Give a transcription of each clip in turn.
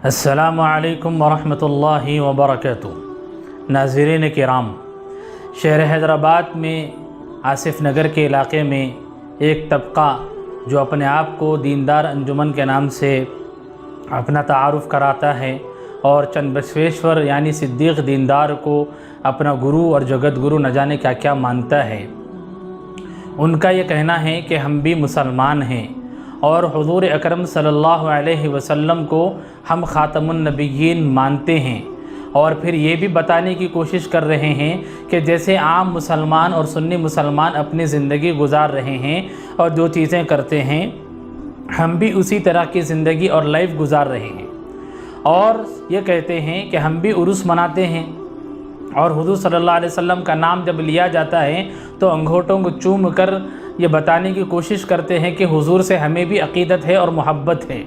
السلام علیکم ورحمۃ اللہ وبرکاتہ۔ ناظرین کرام، شہر حیدرآباد میں آصف نگر کے علاقے میں ایک طبقہ جو اپنے آپ کو دیندار انجمن کے نام سے اپنا تعارف کراتا ہے اور چند بسویشور یعنی صدیق دیندار کو اپنا گرو اور جگت گرو نہ جانے کیا کیا مانتا ہے، ان کا یہ کہنا ہے کہ ہم بھی مسلمان ہیں اور حضور اکرم صلی اللہ علیہ وسلم کو ہم خاتم النبیین مانتے ہیں، اور پھر یہ بھی بتانے کی کوشش کر رہے ہیں کہ جیسے عام مسلمان اور سنی مسلمان اپنی زندگی گزار رہے ہیں اور جو چیزیں کرتے ہیں، ہم بھی اسی طرح کی زندگی اور لائف گزار رہے ہیں، اور یہ کہتے ہیں کہ ہم بھی عرس مناتے ہیں، اور حضور صلی اللہ علیہ وسلم کا نام جب لیا جاتا ہے تو انگوٹھوں کو چوم کر یہ بتانے کی کوشش کرتے ہیں کہ حضور سے ہمیں بھی عقیدت ہے اور محبت ہے۔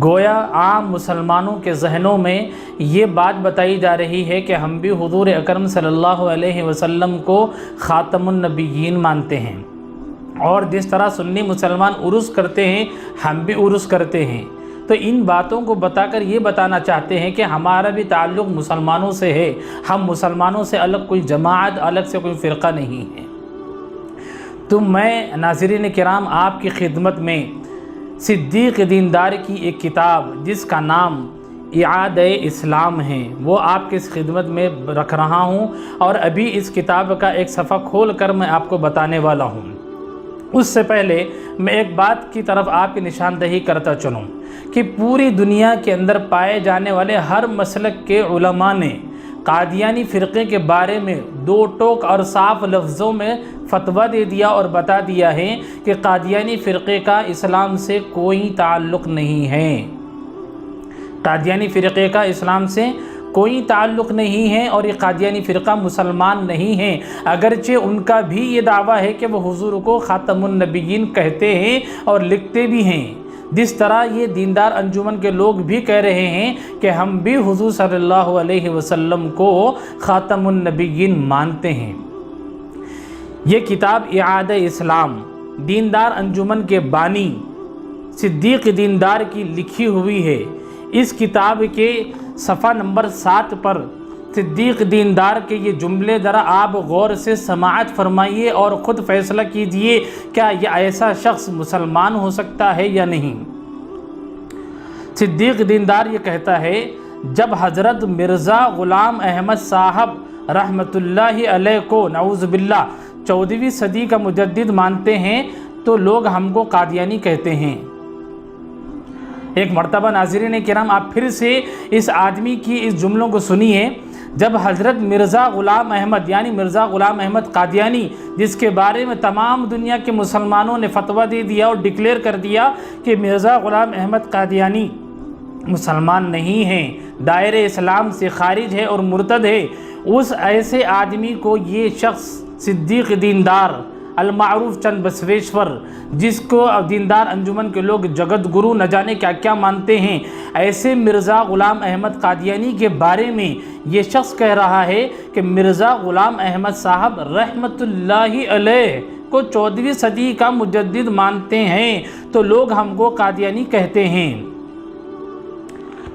گویا عام مسلمانوں کے ذہنوں میں یہ بات بتائی جا رہی ہے کہ ہم بھی حضور اکرم صلی اللہ علیہ وسلم کو خاتم النبیین مانتے ہیں، اور جس طرح سنی مسلمان عرس کرتے ہیں ہم بھی عرس کرتے ہیں۔ تو ان باتوں کو بتا کر یہ بتانا چاہتے ہیں کہ ہمارا بھی تعلق مسلمانوں سے ہے، ہم مسلمانوں سے الگ کوئی جماعت، الگ سے کوئی فرقہ نہیں ہے۔ تو میں ناظرین کرام آپ کی خدمت میں صدیق دیندار کی ایک کتاب جس کا نام اعادہ اسلام ہے وہ آپ کی خدمت میں رکھ رہا ہوں، اور ابھی اس کتاب کا ایک صفحہ کھول کر میں آپ کو بتانے والا ہوں۔ اس سے پہلے میں ایک بات کی طرف آپ کی نشاندہی کرتا چلوں کہ پوری دنیا کے اندر پائے جانے والے ہر مسلک کے علماء نے قادیانی فرقے کے بارے میں دو ٹوک اور صاف لفظوں میں فتویٰ دے دیا اور بتا دیا ہے کہ قادیانی فرقے کا اسلام سے کوئی تعلق نہیں ہے، قادیانی فرقے کا اسلام سے کوئی تعلق نہیں ہے، اور یہ قادیانی فرقہ مسلمان نہیں ہے، اگرچہ ان کا بھی یہ دعویٰ ہے کہ وہ حضور کو خاتم النبیین کہتے ہیں اور لکھتے بھی ہیں، جس طرح یہ دیندار انجمن کے لوگ بھی کہہ رہے ہیں کہ ہم بھی حضور صلی اللہ علیہ وسلم کو خاتم النبیین مانتے ہیں۔ یہ کتاب اعادہ اسلام دیندار انجمن کے بانی صدیق دیندار کی لکھی ہوئی ہے۔ اس کتاب کے صفحہ نمبر 7 پر صدیق دیندار کے یہ جملے ذرا آپ غور سے سماعت فرمائیے اور خود فیصلہ کیجئے کیا یہ ایسا شخص مسلمان ہو سکتا ہے یا نہیں۔ صدیق دیندار یہ کہتا ہے، جب حضرت مرزا غلام احمد صاحب رحمۃ اللہ علیہ کو نعوذ باللہ 14ویں صدی کا مجدد مانتے ہیں تو لوگ ہم کو قادیانی کہتے ہیں۔ ایک مرتبہ ناظرین کرام آپ پھر سے اس آدمی کی اس جملوں کو سنیے، جب حضرت مرزا غلام احمد یعنی مرزا غلام احمد قادیانی، جس کے بارے میں تمام دنیا کے مسلمانوں نے فتویٰ دے دیا اور ڈکلیئر کر دیا کہ مرزا غلام احمد قادیانی مسلمان نہیں ہیں، دائرہ اسلام سے خارج ہے اور مرتد ہے، اس ایسے آدمی کو یہ شخص صدیق دیندار المعروف چند بسویشور، جس کو دیندار انجمن کے لوگ جگت گرو نہ جانے کیا کیا مانتے ہیں، ایسے مرزا غلام احمد قادیانی کے بارے میں یہ شخص کہہ رہا ہے کہ مرزا غلام احمد صاحب رحمۃ اللہ علیہ کو 14ویں صدی کا مجدد مانتے ہیں تو لوگ ہم کو قادیانی کہتے ہیں۔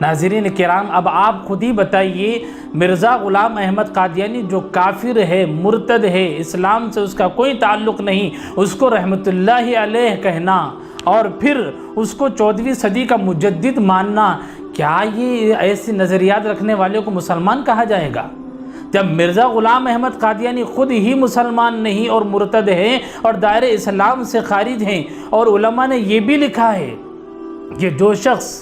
ناظرین کرام اب آپ خود ہی بتائیے، مرزا غلام احمد قادیانی جو کافر ہے، مرتد ہے، اسلام سے اس کا کوئی تعلق نہیں، اس کو رحمۃ اللہ علیہ کہنا اور پھر اس کو 14ویں صدی کا مجدد ماننا، کیا یہ ایسی نظریات رکھنے والے کو مسلمان کہا جائے گا؟ جب مرزا غلام احمد قادیانی خود ہی مسلمان نہیں اور مرتد ہیں اور دائرہ اسلام سے خارج ہیں، اور علماء نے یہ بھی لکھا ہے کہ جو شخص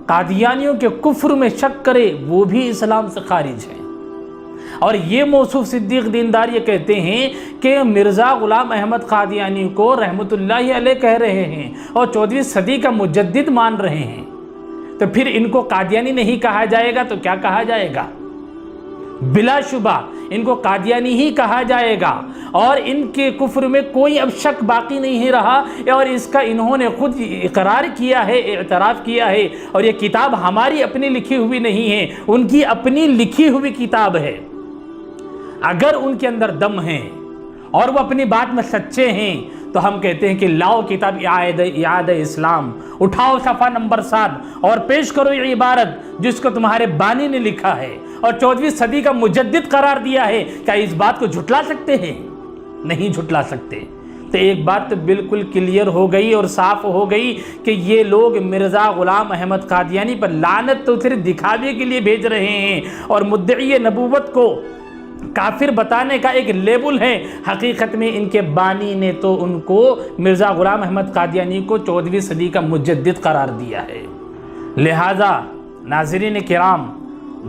قادیانیوں کے کفر میں شک کرے وہ بھی اسلام سے خارج ہے، اور یہ موصوف صدیق دیندار یہ کہتے ہیں کہ مرزا غلام احمد قادیانی کو رحمۃ اللہ علیہ کہہ رہے ہیں اور 14ویں صدی کا مجدد مان رہے ہیں، تو پھر ان کو قادیانی نہیں کہا جائے گا تو کیا کہا جائے گا؟ بلا شبہ ان کو قادیانی ہی کہا جائے گا، اور ان کے کفر میں کوئی اب شک باقی نہیں رہا، اور اس کا انہوں نے خود اقرار کیا ہے، اعتراف کیا ہے، اور یہ کتاب ہماری اپنی لکھی ہوئی نہیں ہے، ان کی اپنی لکھی ہوئی کتاب ہے۔ اگر ان کے اندر دم ہے اور وہ اپنی بات میں سچے ہیں تو ہم کہتے ہیں کہ لاؤ کتاب اعادہ اسلام، اٹھاؤ صفحہ نمبر 7 اور پیش کرو یہ عبارت جس کو تمہارے بانی نے لکھا ہے اور 14ویں صدی کا مجدد قرار دیا ہے۔ کیا اس بات کو جھٹلا سکتے ہیں؟ نہیں جھٹلا سکتے۔ تو ایک بات تو بالکل کلیئر ہو گئی اور صاف ہو گئی کہ یہ لوگ مرزا غلام احمد قادیانی پر لعنت تو صرف دکھاوے کے لیے بھیج رہے ہیں اور مدعی نبوت کو کافر بتانے کا ایک لیبل ہے۔ حقیقت میں ان کے بانی نے تو ان کو مرزا غلام احمد قادیانی کو 14ویں صدی کا مجدد قرار دیا ہے۔ لہذا ناظرین کرام،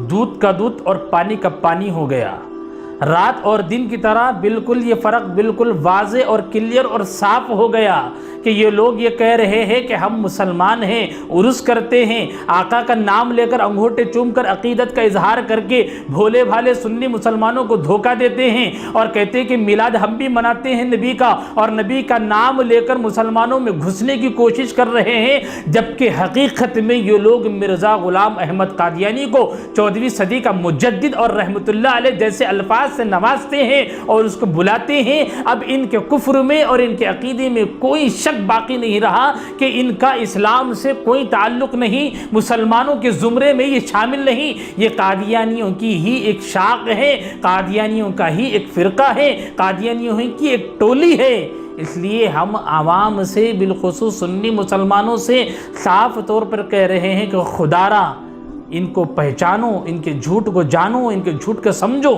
دودھ کا دودھ اور پانی کا پانی ہو گیا۔ رات اور دن کی طرح بالکل یہ فرق بالکل واضح اور کلیئر اور صاف ہو گیا کہ یہ لوگ یہ کہہ رہے ہیں کہ ہم مسلمان ہیں، عرس کرتے ہیں، آقا کا نام لے کر انگوٹھے چوم کر عقیدت کا اظہار کر کے بھولے بھالے سنی مسلمانوں کو دھوکہ دیتے ہیں اور کہتے ہیں کہ میلاد ہم بھی مناتے ہیں نبی کا، اور نبی کا نام لے کر مسلمانوں میں گھسنے کی کوشش کر رہے ہیں، جبکہ حقیقت میں یہ لوگ مرزا غلام احمد قادیانی کو 14ویں صدی کا مجدد اور رحمت اللہ علیہ جیسے الفاظ سے نوازتے ہیں اور اس کو بلاتے ہیں۔ اب ان کے کفر میں اور ان کے عقیدے میں کوئی شک باقی نہیں رہا کہ ان کا اسلام سے کوئی تعلق نہیں، مسلمانوں کے زمرے میں یہ شامل نہیں، یہ قادیانیوں کی ہی ایک شاخ ہے، قادیانیوں کا ہی ایک فرقہ ہے، قادیانیوں کی ایک ٹولی ہے۔ اس لیے ہم عوام سے بالخصوص سنی مسلمانوں سے صاف طور پر کہہ رہے ہیں کہ خدارا ان کو پہچانو، ان کے جھوٹ کو جانو، ان کے جھوٹ کو سمجھو۔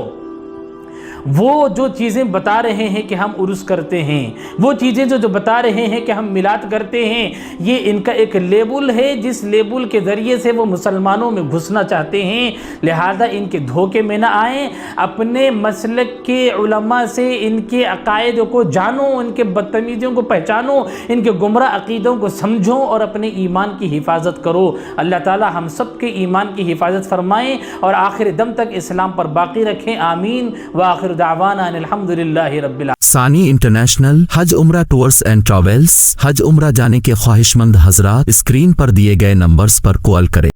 وہ جو چیزیں بتا رہے ہیں کہ ہم عرس کرتے ہیں، وہ چیزیں جو بتا رہے ہیں کہ ہم میلاد کرتے ہیں، یہ ان کا ایک لیبل ہے جس لیبل کے ذریعے سے وہ مسلمانوں میں گھسنا چاہتے ہیں۔ لہذا ان کے دھوکے میں نہ آئیں، اپنے مسلک کے علماء سے ان کے عقائد کو جانو، ان کے بدتمیزیوں کو پہچانو، ان کے گمراہ عقیدوں کو سمجھو اور اپنے ایمان کی حفاظت کرو۔ اللہ تعالی ہم سب کے ایمان کی حفاظت فرمائیں اور آخر دم تک اسلام پر باقی رکھیں، آمین۔ وآخر دعوانا ان الحمدللہ رب العالمین۔ ثانی انٹرنیشنل حج عمرہ ٹورز اینڈ ٹریولز، حج عمرہ جانے کے خواہش مند حضرات اسکرین پر دیے گئے نمبرز پر کال کریں۔